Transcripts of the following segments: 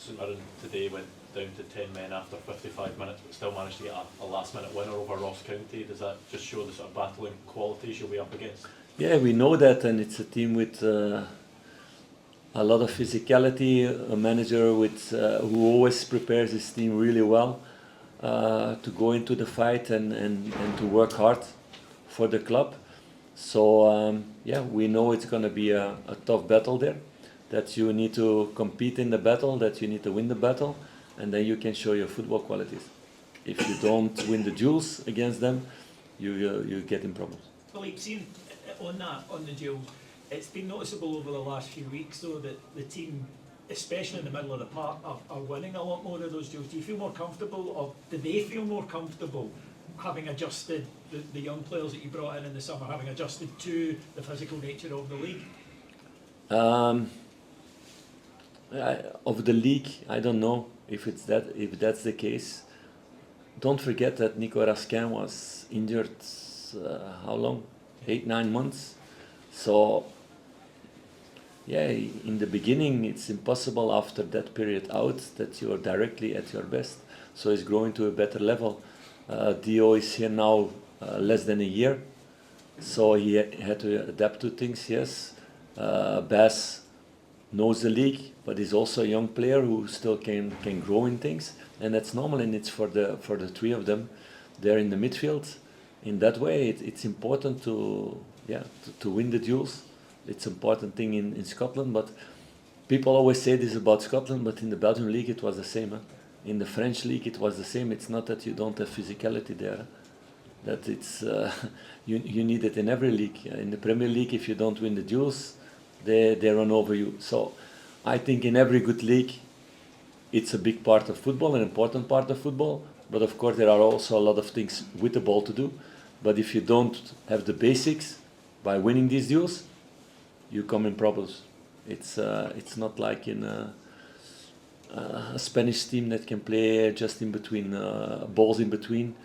St Mirren today went down to 10 men after 55 minutes, but still managed to get a last-minute winner over Ross County. Does that just show the sort of battling qualities you'll be up against? Yeah, we know that, and it's a team with a lot of physicality, a manager with who always prepares his team really well to go into the fight and to work hard for the club. So yeah, we know it's going to be a tough battle there, that you need to compete in the battle, that you need to win the battle, and then you can show your football qualities. If you don't win the duels against them, you get in problems. Philippe, seen on the duels, it's been noticeable over the last few weeks though that the team, especially in the middle of the park, are winning a lot more of those duels. Do you feel more comfortable, or do they feel more comfortable having adjusted the young players that you brought in the summer, having adjusted to the physical nature of the league? Of the league, I don't know if that's the case. Don't forget that Nico Raskin was injured how long? 8-9 months. So yeah, in the beginning it's impossible after that period out that you are directly at your best. So he's growing to a better level. Dio is here now less than a year, so he had to adapt to things. Yes, Bass knows the league, but he's also a young player who still can grow in things, and that's normal. And it's for the three of them. They're in the midfield. In that way, it's important to win the duels. It's an important thing in Scotland. But people always say this about Scotland, but in the Belgian league it was the same. Huh? In the French league it was the same. It's not that you don't have physicality there. That it's you need it in every league. In the Premier League, if you don't win the duels, they run over you. So I think in every good league, it's a big part of football, an important part of football. But of course, there are also a lot of things with the ball to do. But if you don't have the basics by winning these duels, you come in problems. It's not like in a Spanish team that can play just in between balls in between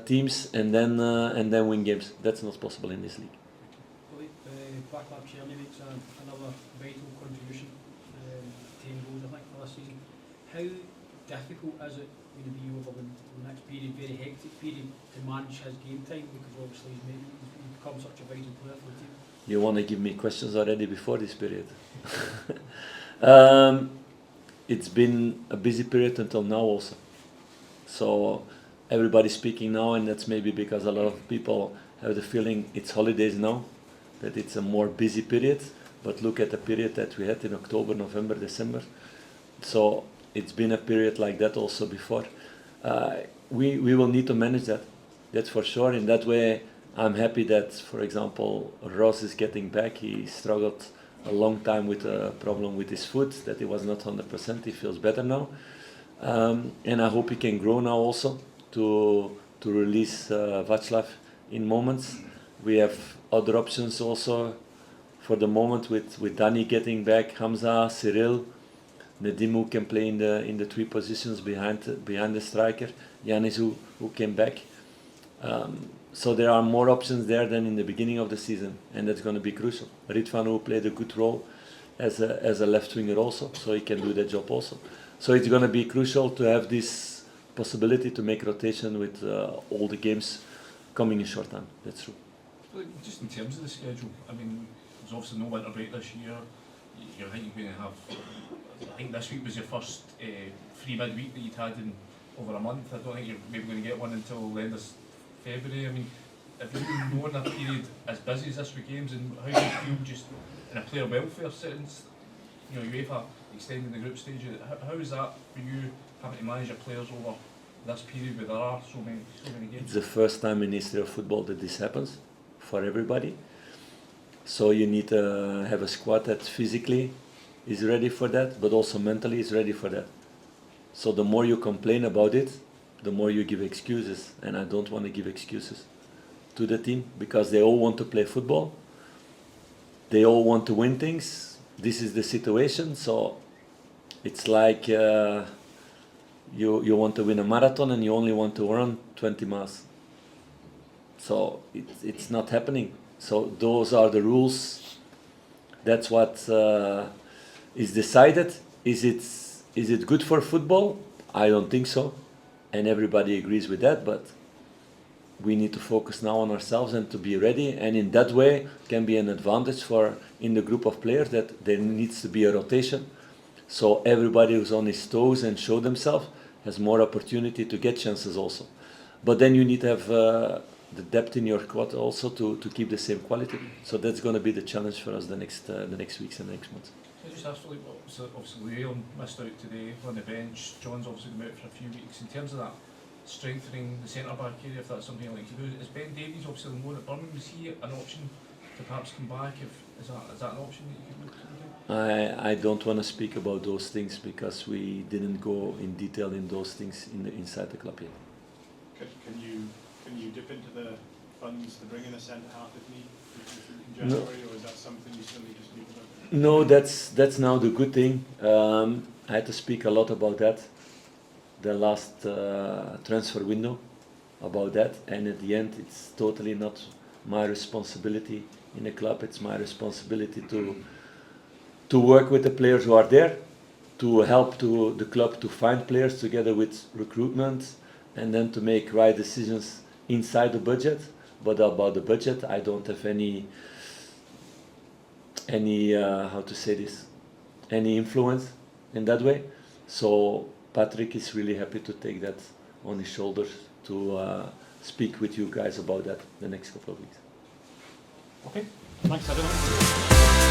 teams and then win games. That's not possible in this league. Backlap Cherny makes another vital contribution, 10 goals I think for this season. How difficult is it going to be over the next period, very hectic period, to manage his game time, because obviously he's become such a vital player for the team? You want to give me questions already before this period? It's been a busy period until now also. So everybody's speaking now, and that's maybe because a lot of people have the feeling it's holidays now, that it's a more busy period. But look at the period that we had in October, November, December. So it's been a period like that also before. We will need to manage that, that's for sure. In that way, I'm happy that, for example, Ross is getting back. He struggled a long time with a problem with his foot, that he was not 100%. He feels better now. And I hope he can grow now also to release Václav in moments. We have other options also for the moment with Danny getting back, Hamza, Cyril, Nedim who can play in the three positions behind the striker, Yanis who came back. So there are more options there than in the beginning of the season, and that's going to be crucial. Ritvan who played a good role as a left winger also, so he can do that job also. So it's going to be crucial to have this possibility to make rotation with all the games coming in short time. That's true. Just in terms of the schedule, I mean, there's obviously no winter break this year. I think you're going to have, I think this week was your first free midweek that you'd had in over a month. I don't think you're maybe going to get one until the end of February. I mean, have you been knowing a period as busy as this with games, and how do you feel just in a player welfare sense? You know, UEFA extending the group stage. How is that for you, having to manage your players over this period where there are so many games? It's the first time in history of football that this happens for everybody. So you need to have a squad that physically is ready for that, but also mentally is ready for that. So the more you complain about it, the more you give excuses, and I don't want to give excuses to the team, because they all want to play football. They all want to win things. This is the situation, so it's like you want to win a marathon and you only want to run 20 miles. So it's not happening. So those are the rules. That's what is decided. Is it Is it good for football? I don't think so, and everybody agrees with that. But we need to focus now on ourselves and to be ready. And in that way, can be an advantage for in the group of players that there needs to be a rotation. So everybody who's on his toes and show themselves has more opportunity to get chances also. But then you need to have the depth in your squad also to keep the same quality. So that's going to be the challenge for us the next weeks and the next months. Can I just ask Philippe, obviously Leon missed out today on the bench, John's obviously been out for a few weeks. In terms of that, strengthening the centre-back area, if that's something you'd like to do, is Ben Davies obviously on loan at Birmingham, is he an option to perhaps come back? Is that an option that you could look to do? I don't want to speak about those things because we didn't go in detail in those things inside the club yet. Can you dip into the funds to bring in a centre half if need in January, or is that something you still need to speak about? No, that's now the good thing. I had to speak a lot about that, the last transfer window, about that, and at the end it's totally not my responsibility in the club. It's my responsibility to work with the players who are there, to help to the club to find players together with recruitment, and then to make right decisions inside the budget. But about the budget, I don't have any how to say this, any influence in that way. So Patrick is really happy to take that on his shoulders to speak with you guys about that the next couple of weeks. Okay, thanks everyone.